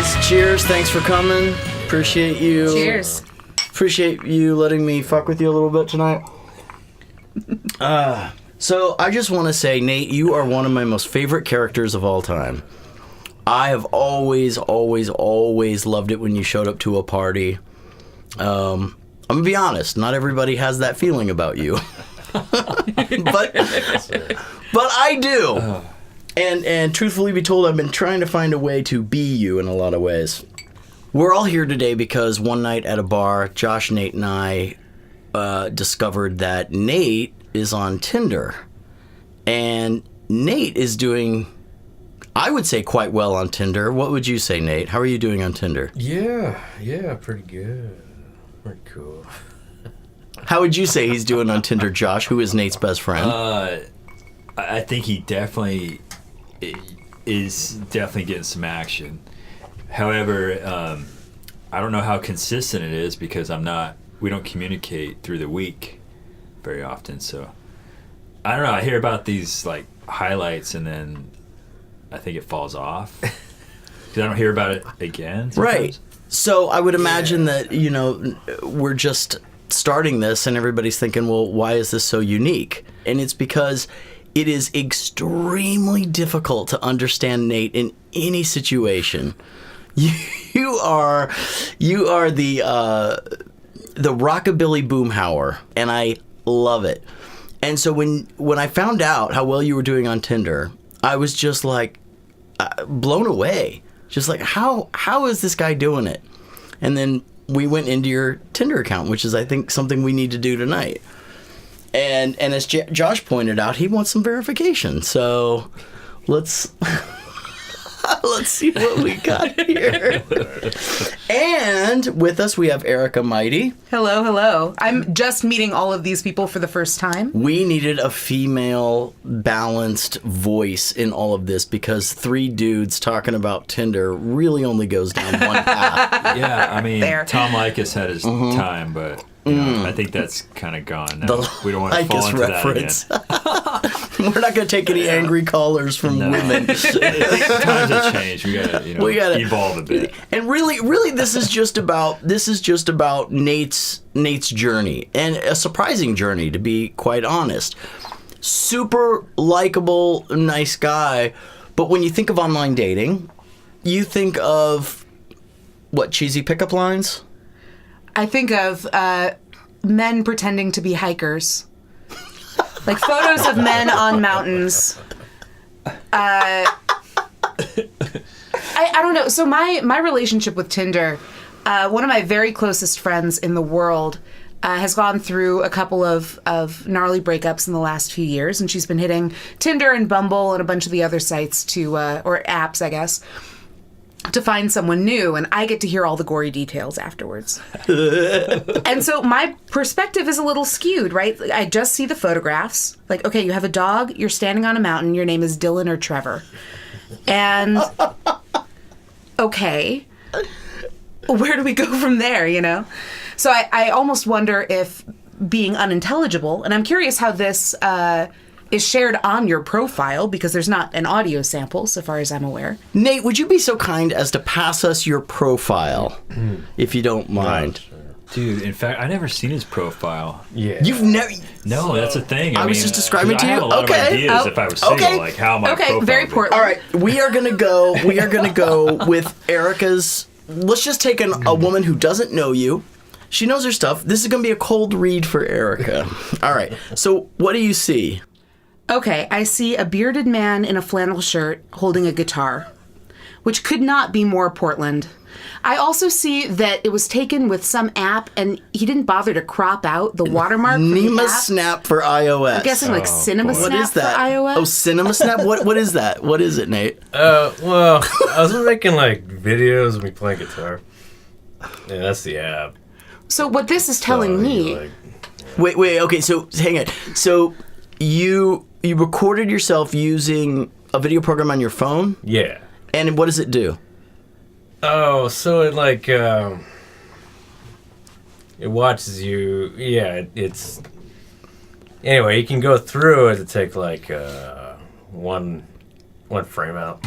guys. Cheers. Thanks for coming. Appreciate you. Cheers. Appreciate you letting me fuck with you a little bit tonight. So I just want to say, Nate, you are one of my most favorite characters of all time. I have always loved it when you showed up to a party. I'm gonna be honest, not everybody has that feeling about you. but I do. And truthfully be told, I've been trying to find a way to be you in a lot of ways. We're all here today because one night at a bar, Josh, Nate, and I discovered that Nate is on Tinder. And Nate is doing, I would say, quite well on Tinder. What would you say, Nate? How are you doing on Tinder? Yeah, pretty good. Pretty cool. How would you say he's doing on Tinder, Josh, who is Nate's best friend? I think he definitely is getting some action. However, I don't know how consistent it is because we don't communicate through the week very often. So I don't know. I hear about these like highlights and then I think it falls off because I don't hear about it again. Sometimes. Right. So I would imagine that, we're just starting this and everybody's thinking, well, why is this so unique? And it's because it is extremely difficult to understand Nate in any situation. You are the rockabilly boomhauer, and I love it. And so when I found out how well you were doing on Tinder, I was just like blown away. Just like, how is this guy doing it? And then we went into your Tinder account, which is, I think, something we need to do tonight. And as Josh pointed out, he wants some verification. So let's see what we got here. And with us, we have Erica Mighty. Hello. I'm just meeting all of these people for the first time. We needed a female balanced voice in all of this because three dudes talking about Tinder really only goes down one path. Yeah, I mean, Fair. Tom Likas had his time, but I think that's kind of gone now. We don't want to fall into reference. that again. We're not going to take any angry callers from women. Times have changed. We gotta evolve a bit. And really, this is just about Nate's journey, and a surprising journey, to be quite honest. Super likable, nice guy, but when you think of online dating, you think of what, cheesy pickup lines? I think of men pretending to be hikers. Like photos of men on mountains. I don't know. So my relationship with Tinder, one of my very closest friends in the world has gone through a couple of gnarly breakups in the last few years, and she's been hitting Tinder and Bumble and a bunch of the other sites or apps, I guess, to find someone new, and I get to hear all the gory details afterwards. And so my perspective is a little skewed, right? I just see the photographs. Like, okay, you have a dog, you're standing on a mountain, your name is Dylan or Trevor. And, okay, where do we go from there, So I almost wonder if being unintelligible, and I'm curious how this is shared on your profile, because there's not an audio sample, so far as I'm aware. Nate, would you be so kind as to pass us your profile, if you don't mind? Sure. Dude, in fact, I never seen his profile. Yeah. You've never... No, that's the thing. I was just describing to you. I have a lot of ideas if I was single, like how my profile very would be. Portland. All right, we are gonna go with Erica's... Let's just take a woman who doesn't know you. She knows her stuff. This is gonna be a cold read for Erica. All right, so what do you see? Okay, I see a bearded man in a flannel shirt holding a guitar, which could not be more Portland. I also see that it was taken with some app, and he didn't bother to crop out the watermark from the Nema app. Snap for iOS. I'm guessing like Cinema boy. Snap What is that? for iOS. Oh, Cinema Snap? What is that? What is it, Nate? Well, I was making like videos of me playing guitar. Yeah, that's the app. So what this is telling me... Like, Wait, okay, so hang on. So you recorded yourself using a video program on your phone? yeah. And what does it do? Oh, so it like it watches you. Yeah, it's anyway. You can go through it to take like one frame out.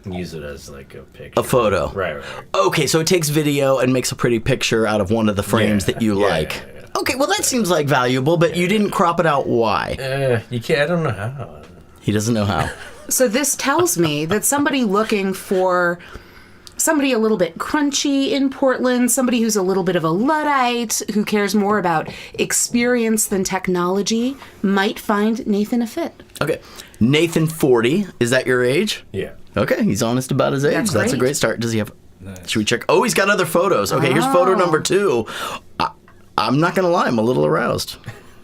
use it as like a picture. A photo. Right. Okay, so it takes video and makes a pretty picture out of one of the frames that you like. Yeah. Okay, well that seems like valuable, but you didn't crop it out. Why? You can't. I don't know how. He doesn't know how. So this tells me that somebody looking for somebody a little bit crunchy in Portland, somebody who's a little bit of a Luddite, who cares more about experience than technology, might find Nathan a fit. Okay, Nathan, 40. Is that your age? Yeah. Okay, he's honest about his age. That's That's a great. great start. Does he have... Should we check? Oh, he's got other photos. Okay, here's photo number 2. I'm not going to lie. I'm a little aroused.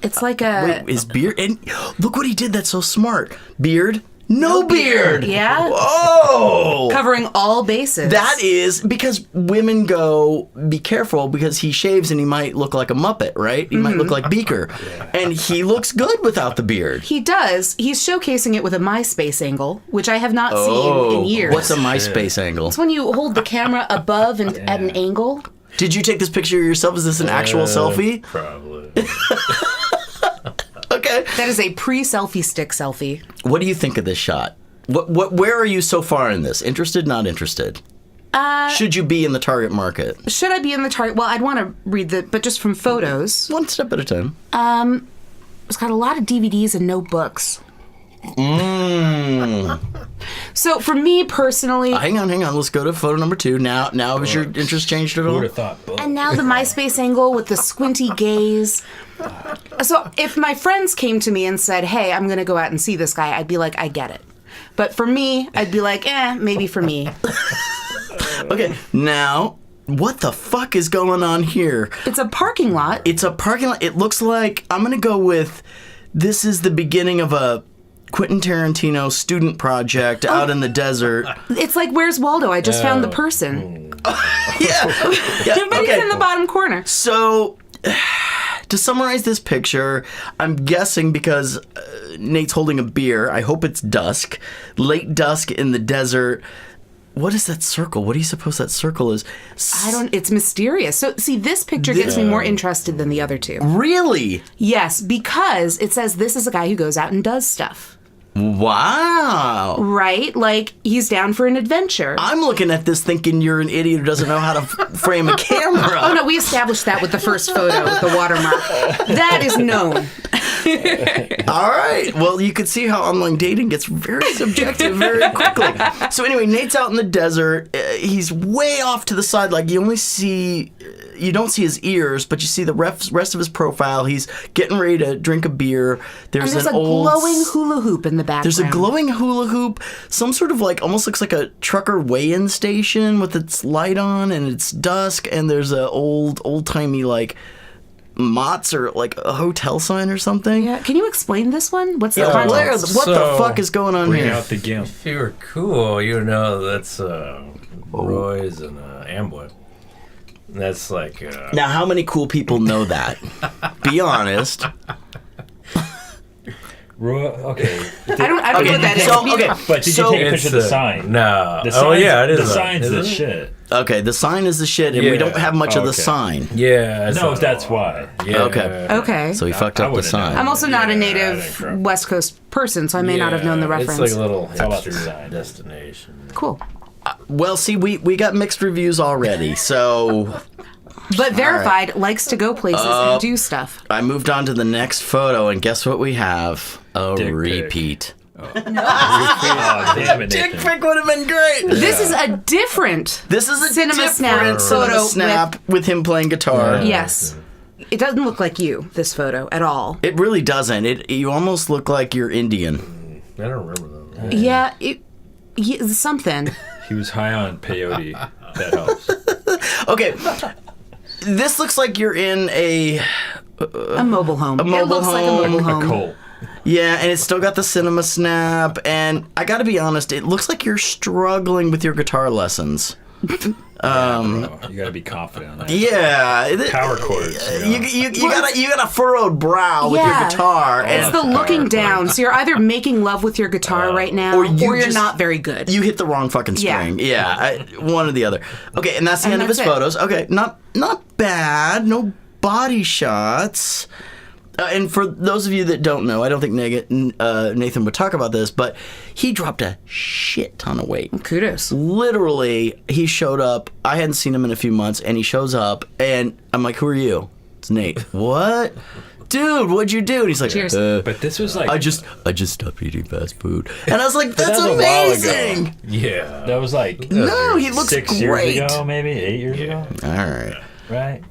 It's like a... Wait, his beard... And look what he did. That's so smart. Beard, no beard. Yeah. Oh! Covering all bases. That is because women go, be careful because he shaves and he might look like a Muppet, right? He might look like Beaker. And he looks good without the beard. He does. He's showcasing it with a MySpace angle, which I have not seen in years. What's a MySpace angle? It's when you hold the camera above and at an angle. Did you take this picture of yourself? Is this an actual selfie? Probably. Okay. That is a pre-selfie stick selfie. What do you think of this shot? Where are you so far in this? Interested, not interested? Should you be in the target market? Should I be in the target? Well, I'd want to read but just from photos. One step at a time. It's got a lot of DVDs and no books. So for me personally, Hang on. Let's go to photo number 2. Now has your interest changed at Who all? would have thought? Both. and now the MySpace angle with the squinty gaze. So if my friends came to me and said, "Hey, I'm going to go out and see this guy," I'd be like, "I get it." But for me, I'd be like, maybe for me. Okay, now, what the fuck is going on here? It's a parking lot. It's a parking lot. It looks like, I'm going to go with, this is the beginning of a Quentin Tarantino student project out in the desert. It's like, Where's Waldo? I just found the person. Yeah. But he's in the bottom corner. So, to summarize this picture, I'm guessing because Nate's holding a beer, I hope it's dusk, late dusk in the desert. What is that circle? What do you suppose that circle is? It's mysterious. So, see, this picture gets me more interested than the other two. Really? Yes, because it says this is a guy who goes out and does stuff. Wow. Right? Like, he's down for an adventure. I'm looking at this thinking you're an idiot who doesn't know how to frame a camera. Oh, no, we established that with the first photo with the watermark. That is known. All right. Well, you can see how online dating gets very subjective very quickly. So anyway, Nate's out in the desert. He's way off to the side. Like you don't see his ears, but you see the rest of his profile. He's getting ready to drink a beer. There's an a glowing hula hoop in the background. There's a glowing hula hoop. Some sort of like almost looks like a trucker weigh-in station with its light on, and it's dusk. And there's a old-timey like Mott's or like a hotel sign or something. Yeah. Can you explain this one? What's the Blair, context? what the fuck is going on Bring here? out the gimp. If you were cool, you know that's Roy's and Amblin. That's like. Now, how many cool people know that? Be honest. Okay. I don't know what that is. So, okay. But did you take a picture of the sign? No. The Oh sign's- yeah, it is. The sign's isn't the it? shit. Okay, the sign is the shit, and we Yeah. don't have much of the Okay. sign. Yeah. No, that's why. Yeah. Okay. So he fucked I up the wouldn't know. sign. I'm also not a Yeah, I native didn't grow up. West Coast person, so I may not have known the reference. It's like a little all about hipster design. destination. Cool. Well, see, we got mixed reviews already, so But Verified likes to go places and do stuff. I moved on to the next photo, and guess what we have? A Dick pic. repeat. Oh, damn it, Dick Nathan. pic would have been great. This is a different. This is a Cinema different snap cinema photo snap with him playing guitar. Yes. It doesn't look like you, this photo, at all. It really doesn't. You almost look like you're Indian. I don't remember though. Yeah, something. He was high on peyote. That helps. Okay. This looks like you're in a Mobile home. mobile It looks like a home. mobile A home. colt. Yeah, and it's still got the cinema snap, and I gotta be honest, it looks like you're struggling with your guitar lessons. You gotta be confident on that. Yeah. Power chords. You got a furrowed brow with your Yeah. guitar, It's and the looking down. So you're either making love with your guitar right now, or or, you you're just- not very good. you hit the wrong fucking Yeah. string. Yeah, one or the other. Okay, and that's the end of his that's it. photos. Okay, not bad. No body shots. and for those of you that don't know, I don't think Nathan would talk about this, but he dropped a shit ton of weight. Kudos. Literally, he showed up. I hadn't seen him in a few months, and he shows up, and I'm like, "Who are you?" It's Nate. What? Dude, what'd you do? And he's like, Cheers. But this was like I just stopped eating fast food. And I was like, that's that was a while amazing. Yeah. that was like No, he looks 6 great. years ago, maybe 8 years ago, All right. right?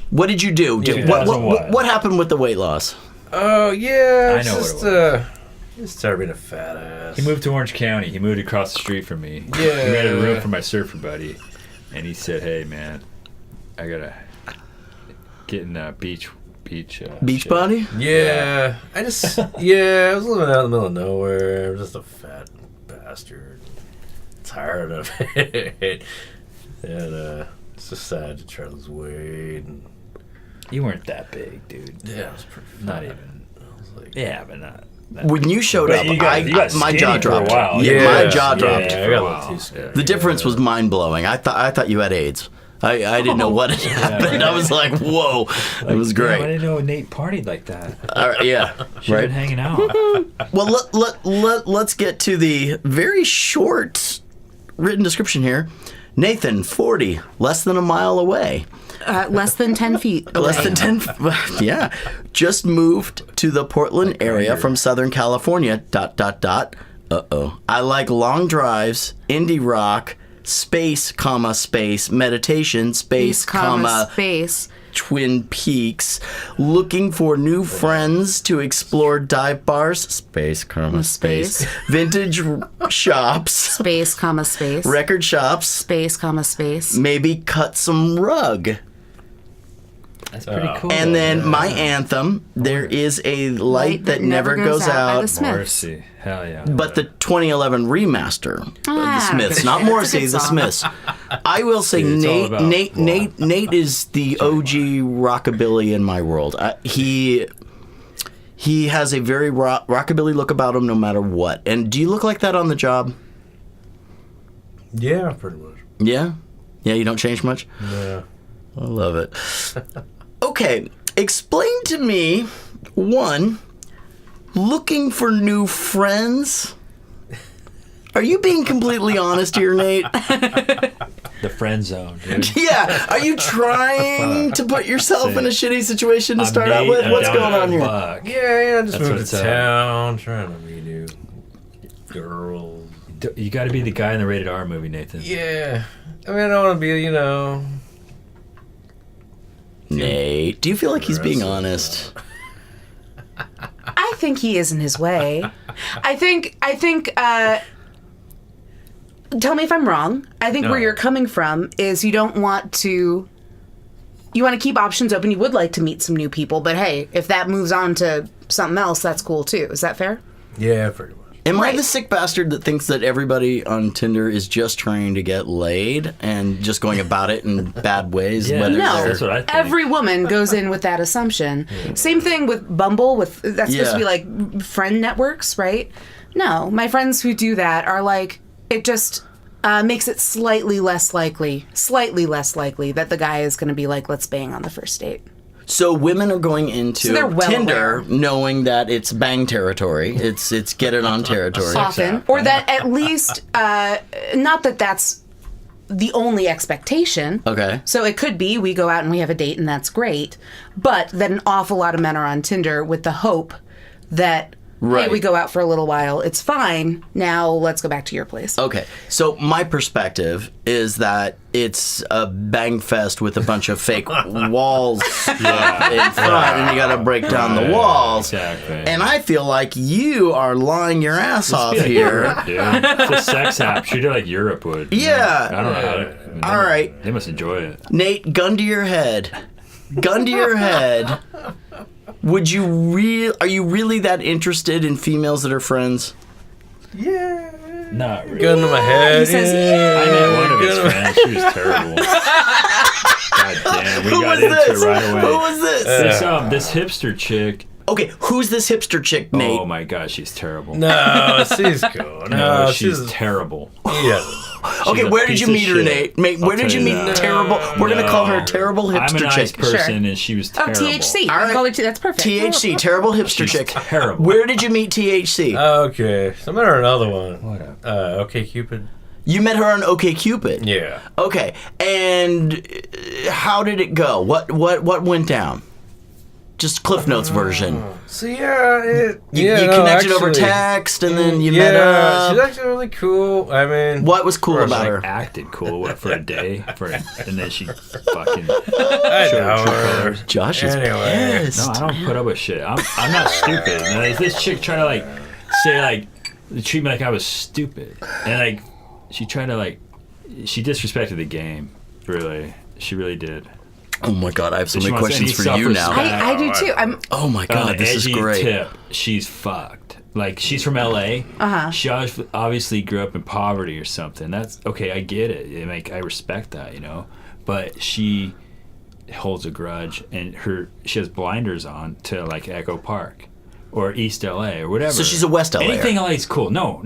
What did you do? What happened with the weight loss? Oh, yeah. I It's know what just, it just started being a fat ass. He moved to Orange County. He moved across the street from me. Yeah. He rented a room for my surfer buddy, and he said, "Hey, man, I gotta get in beach shit." body? Yeah. I was living out in the middle of nowhere. I'm just a fat bastard. Tired of it. And it's just sad to try to lose weight. And You weren't that big, dude. yeah, it was pretty fat. Not even. I was like, Yeah, but not. When you showed But up, you got my skinny jaw for a dropped. while. Yeah, my jaw dropped. Yeah, I got a little too scared. The difference was mind blowing. I thought you had AIDS. I didn't know what had happened. I was like, whoa, it was Damn, I great. didn't know Nate partied like that. All right, yeah, Should right. been hanging out. Well, let's get to the very short written description here. Nathan, 40, less than a mile away. Less than 10 feet away. Less than 10, yeah. Just moved to the Portland area from Southern California, ... Uh-oh. I like long drives, indie rock, space, meditation, space, space. Twin Peaks, looking for new friends to explore dive bars, space, Space. vintage shops, Space, space. record shops, Space, space. maybe cut some rug. That's pretty cool. And then my anthem, there is a light that never goes by out. the Smiths. Morrissey. Hell yeah. But the 2011 remaster of the Smiths, not Morrissey, the Smiths. I will say Dude, it's all about Nate is the OG rockabilly in my world. He has a very rockabilly look about him no matter what. And do you look like that on the job? Yeah, pretty much. Yeah? Yeah, you don't change much? Yeah. I love it. Okay, explain to me, one, looking for new friends. Are you being completely honest here, Nate? The friend zone, dude. Yeah. Are you trying to put yourself in a shitty situation to start out with? What's going on here? Yeah, I just That's what moved it's to town, trying to meet new girls. You got to be the guy in the rated R movie, Nathan. Yeah. I mean, I don't want to be, Nate, do you feel like he's being honest? I think he is in his way. I think tell me if I'm wrong. I think No. where you're coming from is you want to keep options open. You would like to meet some new people, but hey, if that moves on to something else, that's cool too. Is that fair? Yeah, pretty much. Am I Right. the sick bastard that thinks that everybody on Tinder is just trying to get laid and just going about it in bad ways? Yeah, whether No, they're- that's what I think. every woman goes in with that assumption. Same thing with Bumble. That's supposed to be Yeah. like friend networks, right? No, my friends who do that are like, it just makes it slightly less likely that the guy is going to be like, let's bang on the first date. So women are going into So they're well Tinder aware. knowing that it's bang territory. It's get it on territory. Often, or that at least, not that that's the only expectation. Okay. So it could be we go out and we have a date and that's great, but that an awful lot of men are on Tinder with the hope that, Right. hey, we go out for a little while, it's fine, now let's go back to your place. Okay, so my perspective is that it's a bang fest with a bunch of fake walls in front, and you got to break down the walls. Exactly. And I feel like you are lying your ass off Be like here. Europe, dude. It's a sex app. Treat it like Europe would. you know? Yeah. I don't know how to. All right. They must enjoy it. Nate, gun to your head. Gun to your head. Are you really that interested in females that are friends? Yeah. Not really. Gun to my head. He says, yeah. I met one of his friends. She was terrible. God damn. We Who got was into this? it right away. Who was this? This hipster chick. Okay, who's this hipster chick, Nate? Oh my god, she's terrible. No, she's cool. No, No, she's terrible. Yeah. Okay, a where did piece you of meet her, shit. Nate? Mate, where I'll did you tell meet that. terrible? We're gonna call her terrible I'm a hipster nice chick. person, and she was Oh, terrible. THC. All I right. called her that's perfect. THC, terrible hipster She's chick. terrible. Where did you meet THC? Okay, so I met her another one. What up? Okay, Cupid. You met her on OkCupid. Yeah. Okay, and how did it go? What went down? Just Cliff Notes version. So yeah, You connected over text, and then you met Yeah, she's up. actually really cool. I mean, What was cool Or about Like her? acted cool for a day, and then she fucking I showed know her true her. colors. Josh is Anyway. pissed. No, I don't put up with shit. I'm not stupid. You know, this chick tried to like say like treat me like I was stupid, and like she tried to like she disrespected the game. Really, she really did. Oh my god, I have so She many wants questions any for you now. self-respect. I do too. I'm Oh my On god, the this is edgy great. tip, she's fucked. Like she's from LA. She obviously grew up in poverty or something. That's okay. I get it. Like I respect that, you know. But she holds a grudge, and she has blinders on to like Echo Park or East LA or whatever. So she's a West LA. Anything LA is cool. No.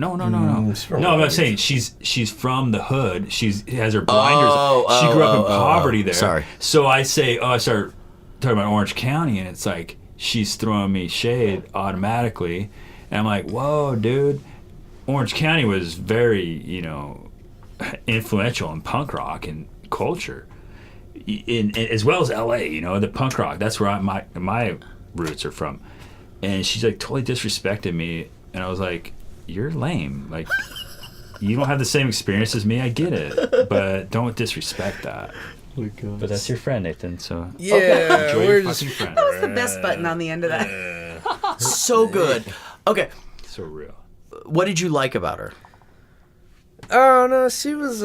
she's from No, I'm not West. saying she's from the hood. She has her blinders. She grew up in poverty there. Sorry. So I say, I start talking about Orange County, and it's like she's throwing me shade automatically, and I'm like, whoa, dude. Orange County was very, influential in punk rock and culture, as well as LA. The punk rock. That's where my roots are from. And she's like totally disrespected me, and I was like, "You're lame. Like, you don't have the same experience as me. I get it, but don't disrespect that." But that's your friend, Nathan. So Yeah, enjoy we're your just fucking friend. that was the best button on the end of that. So good. Okay, So real. what did you like about her? Oh no, she was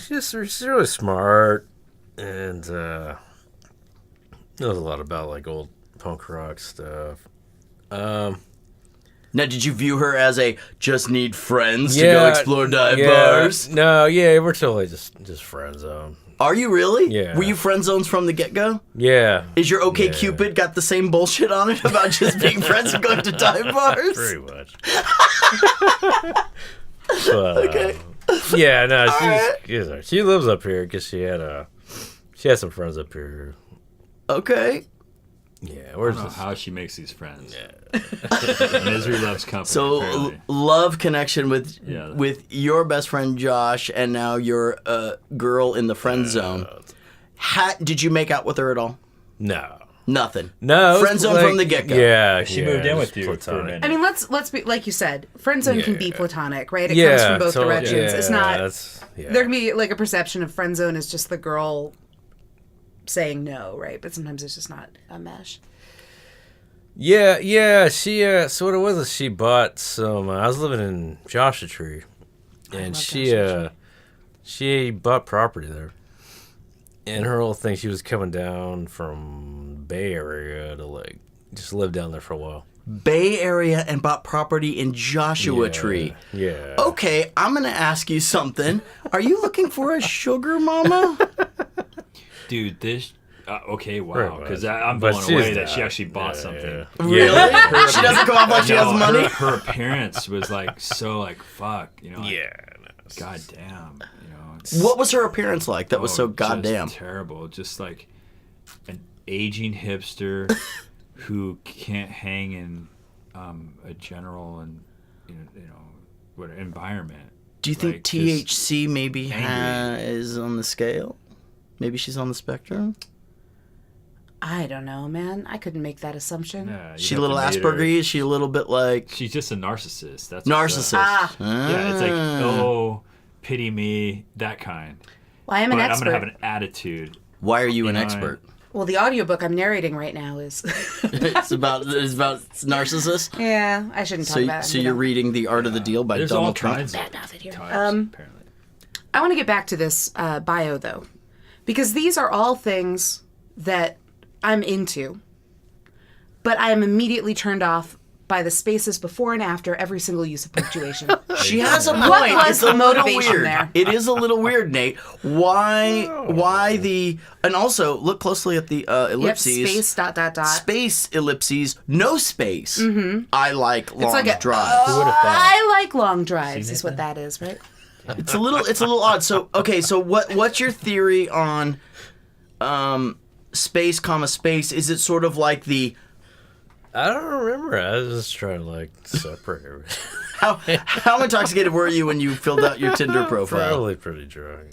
she's really smart, and knows a lot about like old punk rock stuff. Now, did you view her as a just need friends to go explore dive bars? No, yeah, we're totally just friend zone. Are you really? Yeah. Were you friend zones from the get go? Yeah, Is your OkCupid got the same bullshit on it about just being friends and going to dive bars? pretty much. But, Okay. yeah, no, Alright. she lives up here because she had some friends up here. Okay. Yeah, I we're don't know just how she makes these friends. Misery loves company. So apparently. love connection with Yeah. with your best friend Josh, and now your girl in the friend zone. Did you make out with her at all? no. Nothing. No, Friend zone from the get-go. Yeah, She yeah, moved in just with you for a platonic. minute. I mean, let's be like you said. Friend zone can be Yeah. platonic, right? It Yeah, comes from both totally. directions. It's Yeah, not. that's- yeah. There can be like a perception of friend zone as just the girl saying no, right? But sometimes it's just not a mesh. Yeah, she, so what it was is she bought some, I was living in Joshua Tree, and she bought property there. And her whole thing, she was coming down from Bay Area to, like, just live down there for a while. Bay Area and bought property in Joshua Tree. Yeah. Okay, I'm gonna ask you something. Are you looking for a sugar mama? Dude, this. Okay, wow. Pretty Because much. I'm But blown she's away that not. she actually bought Yeah, something. yeah. Really? She doesn't come off like she has No, money. Her appearance was like so like fuck, Like, Yeah. God damn, What was her appearance like? That was so just goddamn. terrible. Just like an aging hipster who can't hang in a general and what environment. Do you think like, just THC maybe angry. is on the scale? Maybe she's on the spectrum. I don't know, man. I couldn't make that assumption. Yeah, She a little Asperger? Is she a little bit like She's just a narcissist. That's what's narcissist? up. Ah. Yeah, it's like pity me, that kind. Well, I am an But I'm expert. gonna have an attitude. Why are you an know, expert? Well, the audiobook I'm narrating right now is. it's about narcissists. Yeah, I shouldn't talk about it. So you're reading The Art of the Deal by There's all Donald Trump. kinds of Bad mouth it here. types, apparently. I want to get back to this bio, though, because these are all things that I'm into, but I am immediately turned off by the spaces before and after every single use of punctuation. She has a point. What was It's a the little motivation weird. there? It is a little weird, Nate. Why the and also look closely at the Yep, ellipses. space, ... Space ellipses, no space. Mm-hmm. I like long It's like drives. Who would've thought? I like long drives, is what that is, right? It's a little odd. So what's your theory on space, space? Is it sort of like the I don't remember. I was just trying to like separate everything. how intoxicated were you when you filled out your Tinder profile? Probably pretty drunk.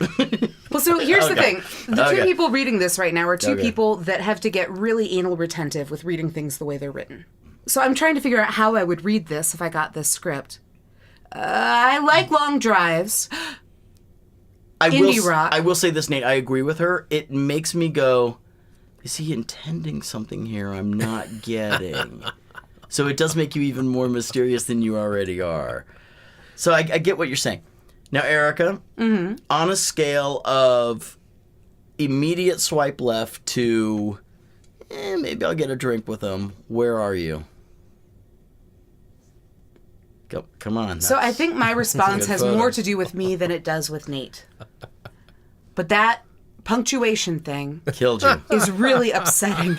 Well, so here's the thing. The two Okay. people reading this right now are two Okay. people that have to get really anal retentive with reading things the way they're written. So I'm trying to figure out how I would read this if I got this script. I like long drives. Indie rock. I will say this, Nate. I agree with her. It makes me go, is he intending something here I'm not getting? So it does make you even more mysterious than you already are. So I get what you're saying. Now, Erica, on a scale of immediate swipe left to maybe I'll get a drink with him, where are you? Go, come on. So I think my response good has photo. more to do with me than it does with Nate. But that punctuation thing Killed you. is really upsetting.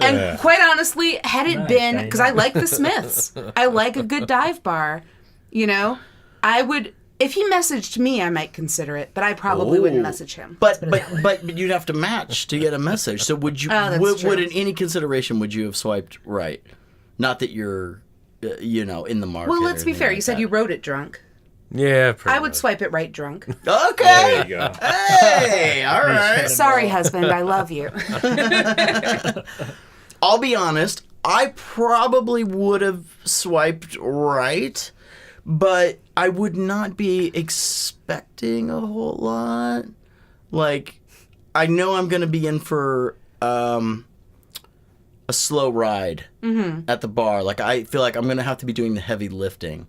And quite honestly, had it been, because I like the Smiths, I like a good dive bar, you know, I would, if he messaged me, I might consider it, but I probably wouldn't Ooh. message him. But you'd have to match to get a message. So would you? Oh, that's would true. in any consideration would you have swiped right? Not that you're, in the market. Well, or let's be anything fair. like You said that. you wrote it drunk. Yeah, pretty I would much. swipe it right drunk. Okay. There you go. Hey, all right. Sorry, husband, I love you. I'll be honest. I probably would have swiped right, but I would not be expecting a whole lot. Like, I know I'm going to be in for a slow ride at the bar. Like, I feel like I'm going to have to be doing the heavy lifting.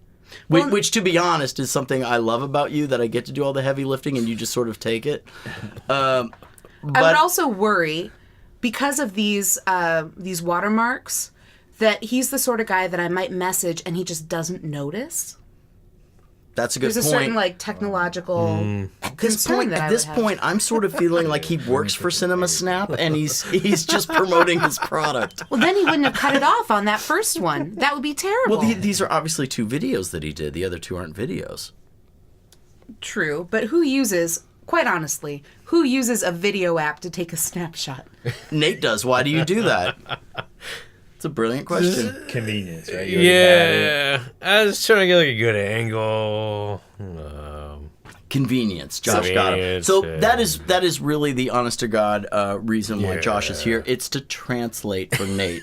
Which, to be honest, is something I love about you, that I get to do all the heavy lifting and you just sort of take it. I would also worry, because of these watermarks, that he's the sort of guy that I might message and he just doesn't notice. That's a good There's a point. certain like technological concern that I At would this have. point, I'm sort of feeling like he works for Cinema Snap and he's just promoting his product. Well, then he wouldn't have cut it off on that first one. That would be terrible. Well, these are obviously 2 videos that he did. The other 2 aren't videos. True, but who uses, quite honestly, who uses a video app to take a snapshot? Nate does. Why do you do that? It's a brilliant question. Convenience, right? You already had it. Yeah, I was trying to get like a good angle. Convenience. Josh got him. Convenience, So yeah. that is really the honest to God reason why Josh is here. It's to translate for Nate.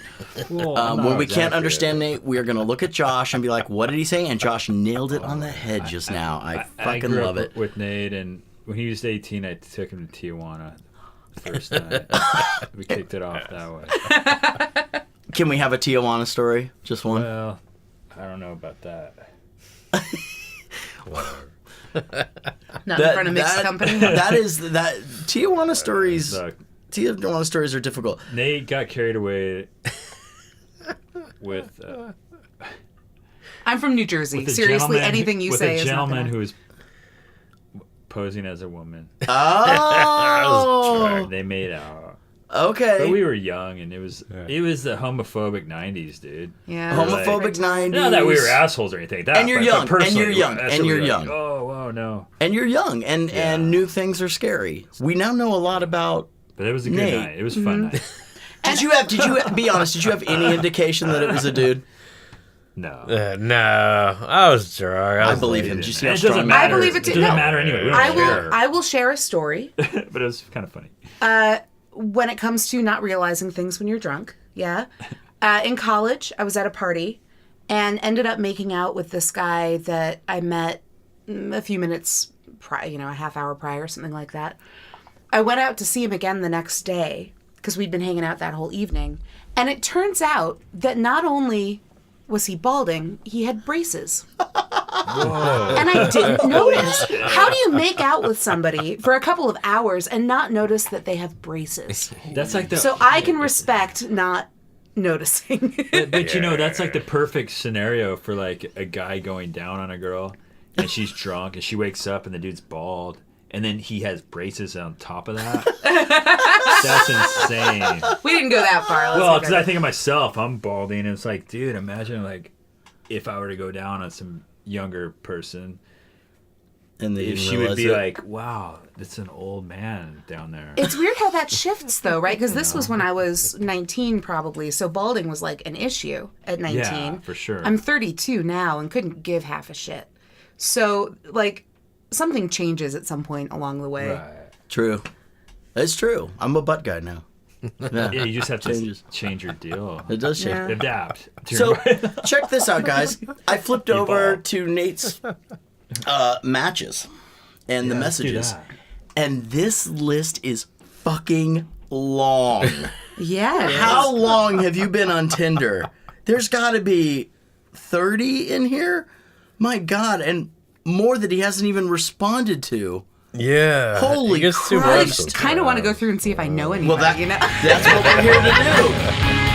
Well, I'm When not we can't exactly understand Nate, we are going to look at Josh and be like, "What did he say?" And Josh nailed it on the head just now. I fucking grew love up it. with Nate, and when he was 18, I took him to Tijuana the first night. We kicked it off that way. Can we have a Tijuana story? Just one. Well, I don't know about that. Not in front of mixed company. That Tijuana stories. Look, Tijuana stories are difficult. Nate got carried away with I'm from New Jersey. with a Seriously, gentleman- anything you with say a is not gentleman gonna... who was posing as a woman. Oh, They made out. okay. But we were young, and it was the homophobic 90s, dude. Yeah. Homophobic 90s. Not that we were assholes or anything. That, And you're but young, and personally, you're young, that's and what we you're were young. Like, oh no! And you're young, and new things are scary. We now know a lot about. But it was a good Nate. night. It was a fun night. Did you be honest? Did you have any indication that it was a dude? No, No, I was drunk. I believe him. Did you see how it doesn't strong? matter. I believe it It too. doesn't No. matter anyway. We don't care. I will share a story But it was kind of funny. when it comes to not realizing things when you're drunk. Yeah. In college, I was at a party and ended up making out with this guy that I met a few minutes prior, a half hour prior, something like that. I went out to see him again the next day because we'd been hanging out that whole evening. And it turns out that not only was he balding, he had braces. And I didn't notice. How do you make out with somebody for a couple of hours and not notice that they have braces? That's like the. So I can respect not noticing. but that's like the perfect scenario for like a guy going down on a girl, and she's drunk, and she wakes up, and the dude's bald, and then he has braces on top of that. That's insane. We didn't go that far. Let's Well, not because go I think of myself, I'm balding, and it's like, dude, imagine like if I were to go down on some younger person, And they didn't she would realize be it. like, wow, it's an old man down there. It's weird how that shifts, though, right? Because this was when I was 19, probably. So balding was like an issue at 19. Yeah, for sure. I'm 32 now and couldn't give half a shit. So, like, something changes at some point along the way. Right. True. It's true. I'm a butt guy now. Yeah, you just have to Changes. change your deal. It does change. Yeah. Adapt. to So your- check this out, guys. I flipped over Evolve. to Nate's matches and the Yeah, let's do messages, that. and this list is fucking long. Yeah. How long have you been on Tinder? There's got to be 30 in here. My God, and more that he hasn't even responded to. Yeah. Holy It gets too Christ. much I kind of want to go through and see if I know anybody, Well, you know? that's what we're here to do.